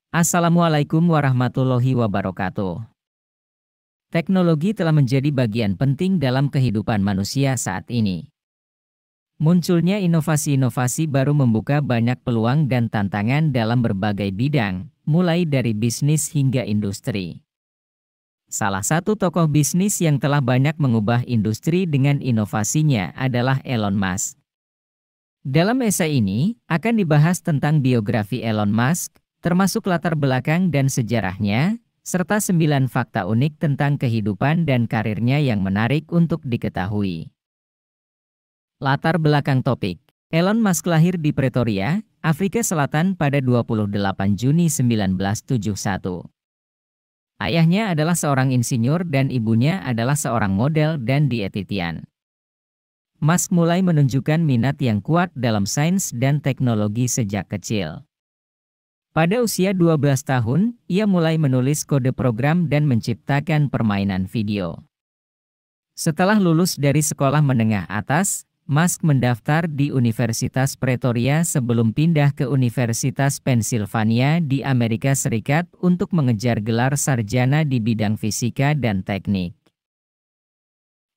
Assalamualaikum warahmatullahi wabarakatuh. Teknologi telah menjadi bagian penting dalam kehidupan manusia saat ini. Munculnya inovasi-inovasi baru membuka banyak peluang dan tantangan dalam berbagai bidang, mulai dari bisnis hingga industri. Salah satu tokoh bisnis yang telah banyak mengubah industri dengan inovasinya adalah Elon Musk. Dalam esai ini, akan dibahas tentang biografi Elon Musk, termasuk latar belakang dan sejarahnya, serta 9 fakta unik tentang kehidupan dan karirnya yang menarik untuk diketahui. Latar belakang topik. Elon Musk lahir di Pretoria, Afrika Selatan pada 28 Juni 1971. Ayahnya adalah seorang insinyur dan ibunya adalah seorang model dan dietitian. Musk mulai menunjukkan minat yang kuat dalam sains dan teknologi sejak kecil. Pada usia 12 tahun, ia mulai menulis kode program dan menciptakan permainan video. Setelah lulus dari sekolah menengah atas, Musk mendaftar di Universitas Pretoria sebelum pindah ke Universitas Pennsylvania di Amerika Serikat untuk mengejar gelar sarjana di bidang fisika dan teknik.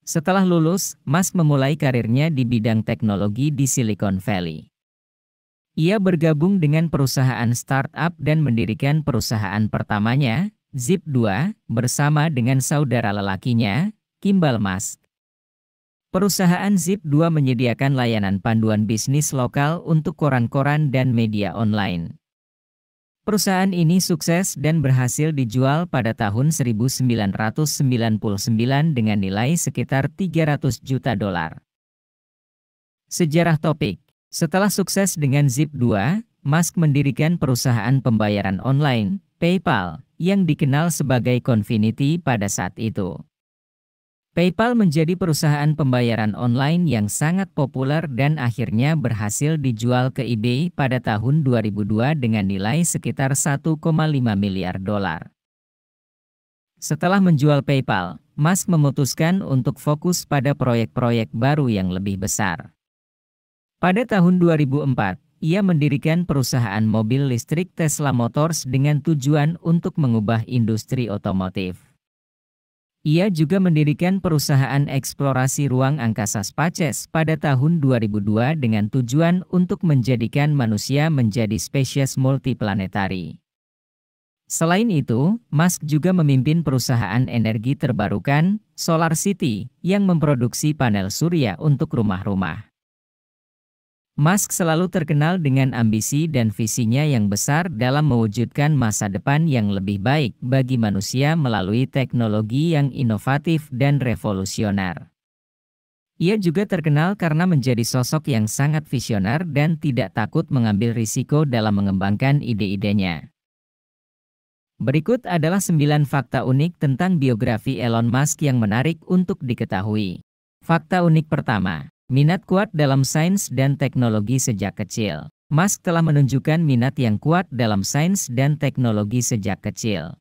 Setelah lulus, Musk memulai karirnya di bidang teknologi di Silicon Valley. Ia bergabung dengan perusahaan startup dan mendirikan perusahaan pertamanya, Zip2, bersama dengan saudara lelakinya, Kimbal Musk. Perusahaan Zip2 menyediakan layanan panduan bisnis lokal untuk koran-koran dan media online. Perusahaan ini sukses dan berhasil dijual pada tahun 1999 dengan nilai sekitar $300 juta. Sejarah topik. Setelah sukses dengan Zip2, Musk mendirikan perusahaan pembayaran online, PayPal, yang dikenal sebagai Confinity pada saat itu. PayPal menjadi perusahaan pembayaran online yang sangat populer dan akhirnya berhasil dijual ke eBay pada tahun 2002 dengan nilai sekitar $1,5 miliar. Setelah menjual PayPal, Musk memutuskan untuk fokus pada proyek-proyek baru yang lebih besar. Pada tahun 2004, ia mendirikan perusahaan mobil listrik Tesla Motors dengan tujuan untuk mengubah industri otomotif. Ia juga mendirikan perusahaan eksplorasi ruang angkasa SpaceX pada tahun 2002 dengan tujuan untuk menjadikan manusia menjadi spesies multiplanetari. Selain itu, Musk juga memimpin perusahaan energi terbarukan, SolarCity, yang memproduksi panel surya untuk rumah-rumah. Musk selalu terkenal dengan ambisi dan visinya yang besar dalam mewujudkan masa depan yang lebih baik bagi manusia melalui teknologi yang inovatif dan revolusioner. Ia juga terkenal karena menjadi sosok yang sangat visioner dan tidak takut mengambil risiko dalam mengembangkan ide-idenya. Berikut adalah 9 fakta unik tentang biografi Elon Musk yang menarik untuk diketahui. Fakta unik pertama. Minat kuat dalam sains dan teknologi sejak kecil. Musk telah menunjukkan minat yang kuat dalam sains dan teknologi sejak kecil.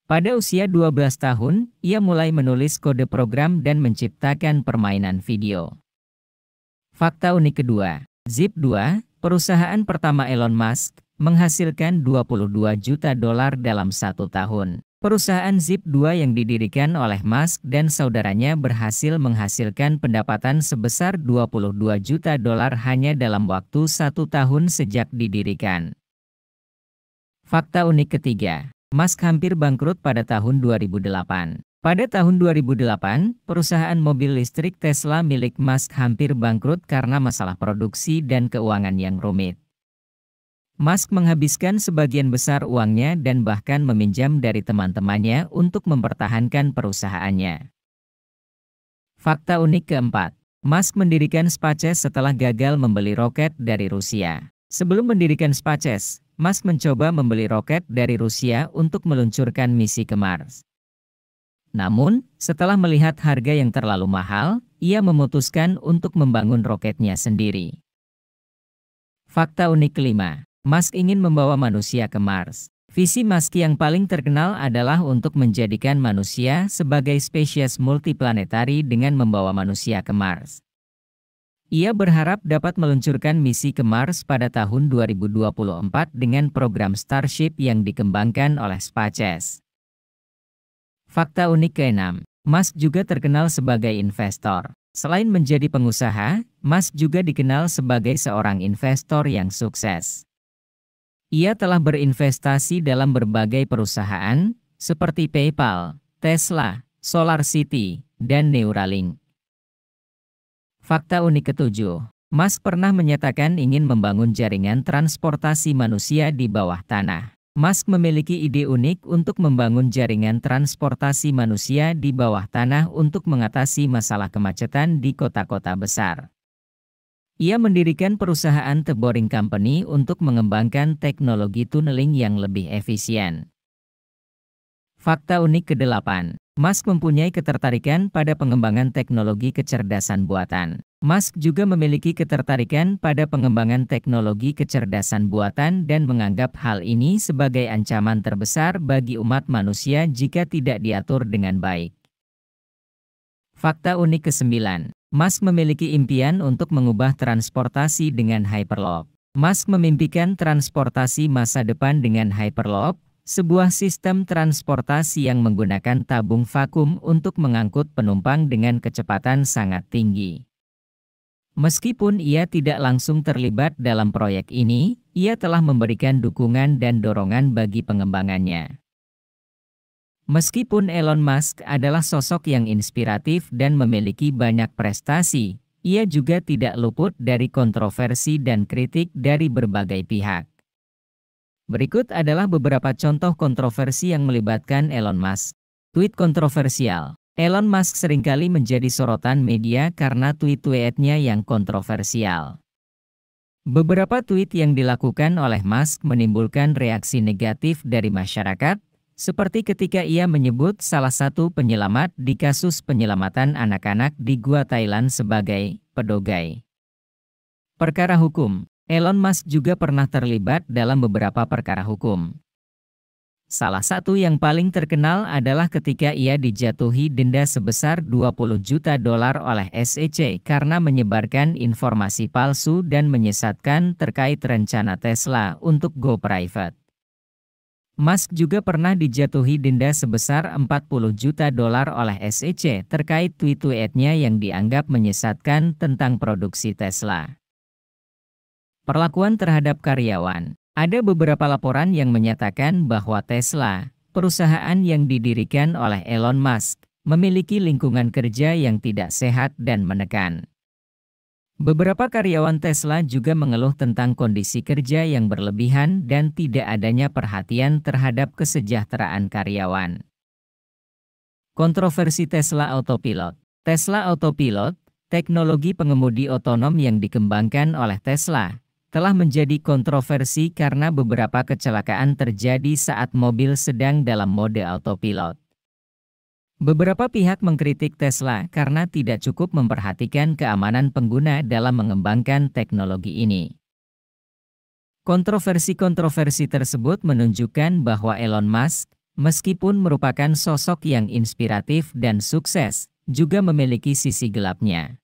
Pada usia 12 tahun, ia mulai menulis kode program dan menciptakan permainan video. Fakta unik kedua. Zip2, perusahaan pertama Elon Musk, menghasilkan $22 juta dalam 1 tahun. Perusahaan Zip2 yang didirikan oleh Musk dan saudaranya berhasil menghasilkan pendapatan sebesar $22 juta hanya dalam waktu 1 tahun sejak didirikan. Fakta unik ketiga. Musk hampir bangkrut pada tahun 2008. Pada tahun 2008, perusahaan mobil listrik Tesla milik Musk hampir bangkrut karena masalah produksi dan keuangan yang rumit. Musk menghabiskan sebagian besar uangnya dan bahkan meminjam dari teman-temannya untuk mempertahankan perusahaannya. Fakta unik keempat. Musk mendirikan SpaceX setelah gagal membeli roket dari Rusia. Sebelum mendirikan SpaceX, Musk mencoba membeli roket dari Rusia untuk meluncurkan misi ke Mars. Namun, setelah melihat harga yang terlalu mahal, ia memutuskan untuk membangun roketnya sendiri. Fakta unik kelima. Musk ingin membawa manusia ke Mars. Visi Musk yang paling terkenal adalah untuk menjadikan manusia sebagai spesies multiplanetari dengan membawa manusia ke Mars. Ia berharap dapat meluncurkan misi ke Mars pada tahun 2024 dengan program Starship yang dikembangkan oleh SpaceX. Fakta unik ke-6, Musk juga terkenal sebagai investor. Selain menjadi pengusaha, Musk juga dikenal sebagai seorang investor yang sukses. Ia telah berinvestasi dalam berbagai perusahaan, seperti PayPal, Tesla, SolarCity, dan Neuralink. Fakta unik ke-7, Musk pernah menyatakan ingin membangun jaringan transportasi manusia di bawah tanah. Musk memiliki ide unik untuk membangun jaringan transportasi manusia di bawah tanah untuk mengatasi masalah kemacetan di kota-kota besar. Ia mendirikan perusahaan The Boring Company untuk mengembangkan teknologi tunneling yang lebih efisien. Fakta unik ke-8, Musk mempunyai ketertarikan pada pengembangan teknologi kecerdasan buatan. Musk juga memiliki ketertarikan pada pengembangan teknologi kecerdasan buatan dan menganggap hal ini sebagai ancaman terbesar bagi umat manusia jika tidak diatur dengan baik. Fakta unik ke-9, Musk memiliki impian untuk mengubah transportasi dengan Hyperloop. Musk memimpikan transportasi masa depan dengan Hyperloop, sebuah sistem transportasi yang menggunakan tabung vakum untuk mengangkut penumpang dengan kecepatan sangat tinggi. Meskipun ia tidak langsung terlibat dalam proyek ini, ia telah memberikan dukungan dan dorongan bagi pengembangannya. Meskipun Elon Musk adalah sosok yang inspiratif dan memiliki banyak prestasi, ia juga tidak luput dari kontroversi dan kritik dari berbagai pihak. Berikut adalah beberapa contoh kontroversi yang melibatkan Elon Musk. Tweet kontroversial. Elon Musk seringkali menjadi sorotan media karena tweet-tweetnya yang kontroversial. Beberapa tweet yang dilakukan oleh Musk menimbulkan reaksi negatif dari masyarakat, seperti ketika ia menyebut salah satu penyelamat di kasus penyelamatan anak-anak di Gua Thailand sebagai pedogai. Perkara hukum. Elon Musk juga pernah terlibat dalam beberapa perkara hukum. Salah satu yang paling terkenal adalah ketika ia dijatuhi denda sebesar $20 juta oleh SEC karena menyebarkan informasi palsu dan menyesatkan terkait rencana Tesla untuk go private. Musk juga pernah dijatuhi denda sebesar $40 juta oleh SEC terkait tweet-tweetnya yang dianggap menyesatkan tentang produksi Tesla. Perlakuan terhadap karyawan. Ada beberapa laporan yang menyatakan bahwa Tesla, perusahaan yang didirikan oleh Elon Musk, memiliki lingkungan kerja yang tidak sehat dan menekan. Beberapa karyawan Tesla juga mengeluh tentang kondisi kerja yang berlebihan dan tidak adanya perhatian terhadap kesejahteraan karyawan. Kontroversi Tesla Autopilot. Tesla Autopilot, teknologi pengemudi otonom yang dikembangkan oleh Tesla, telah menjadi kontroversi karena beberapa kecelakaan terjadi saat mobil sedang dalam mode autopilot. Beberapa pihak mengkritik Tesla karena tidak cukup memperhatikan keamanan pengguna dalam mengembangkan teknologi ini. Kontroversi-kontroversi tersebut menunjukkan bahwa Elon Musk, meskipun merupakan sosok yang inspiratif dan sukses, juga memiliki sisi gelapnya.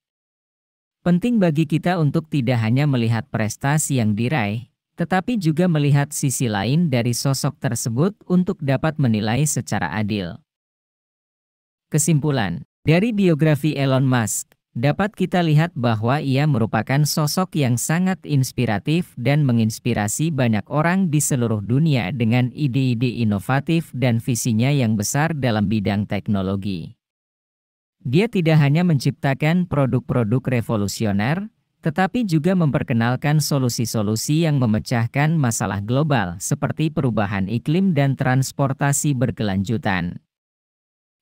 Penting bagi kita untuk tidak hanya melihat prestasi yang diraih, tetapi juga melihat sisi lain dari sosok tersebut untuk dapat menilai secara adil. Kesimpulan, dari biografi Elon Musk, dapat kita lihat bahwa ia merupakan sosok yang sangat inspiratif dan menginspirasi banyak orang di seluruh dunia dengan ide-ide inovatif dan visinya yang besar dalam bidang teknologi. Dia tidak hanya menciptakan produk-produk revolusioner, tetapi juga memperkenalkan solusi-solusi yang memecahkan masalah global seperti perubahan iklim dan transportasi berkelanjutan.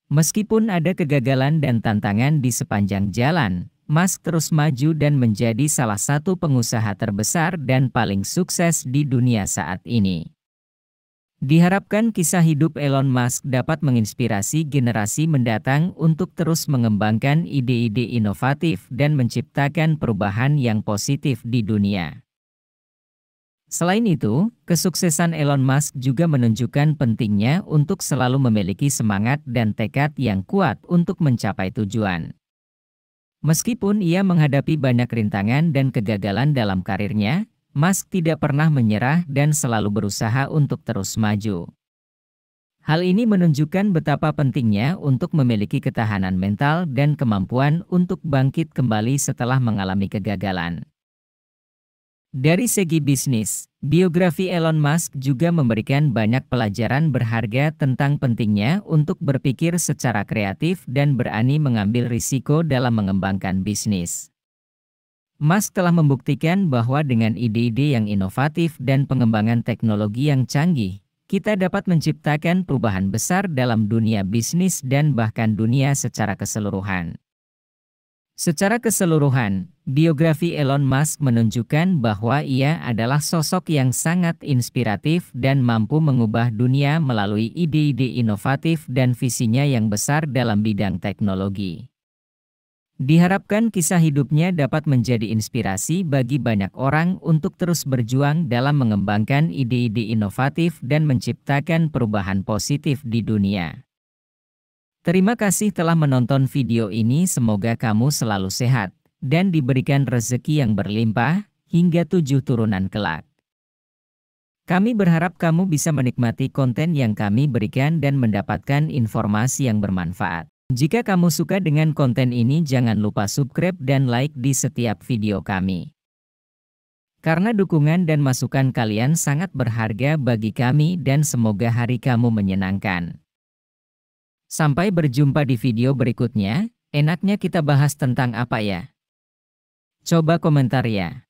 Meskipun ada kegagalan dan tantangan di sepanjang jalan, Musk terus maju dan menjadi salah satu pengusaha terbesar dan paling sukses di dunia saat ini. Diharapkan kisah hidup Elon Musk dapat menginspirasi generasi mendatang untuk terus mengembangkan ide-ide inovatif dan menciptakan perubahan yang positif di dunia. Selain itu, kesuksesan Elon Musk juga menunjukkan pentingnya untuk selalu memiliki semangat dan tekad yang kuat untuk mencapai tujuan. Meskipun ia menghadapi banyak rintangan dan kegagalan dalam karirnya, Musk tidak pernah menyerah dan selalu berusaha untuk terus maju. Hal ini menunjukkan betapa pentingnya untuk memiliki ketahanan mental dan kemampuan untuk bangkit kembali setelah mengalami kegagalan. Dari segi bisnis, biografi Elon Musk juga memberikan banyak pelajaran berharga tentang pentingnya untuk berpikir secara kreatif dan berani mengambil risiko dalam mengembangkan bisnis. Musk telah membuktikan bahwa dengan ide-ide yang inovatif dan pengembangan teknologi yang canggih, kita dapat menciptakan perubahan besar dalam dunia bisnis dan bahkan dunia secara keseluruhan. Secara keseluruhan, biografi Elon Musk menunjukkan bahwa ia adalah sosok yang sangat inspiratif dan mampu mengubah dunia melalui ide-ide inovatif dan visinya yang besar dalam bidang teknologi. Diharapkan kisah hidupnya dapat menjadi inspirasi bagi banyak orang untuk terus berjuang dalam mengembangkan ide-ide inovatif dan menciptakan perubahan positif di dunia. Terima kasih telah menonton video ini, semoga kamu selalu sehat dan diberikan rezeki yang berlimpah hingga 7 turunan kelak. Kami berharap kamu bisa menikmati konten yang kami berikan dan mendapatkan informasi yang bermanfaat. Jika kamu suka dengan konten ini, jangan lupa subscribe dan like di setiap video kami. Karena dukungan dan masukan kalian sangat berharga bagi kami dan semoga hari kamu menyenangkan. Sampai berjumpa di video berikutnya, enaknya kita bahas tentang apa ya? Coba komentar ya.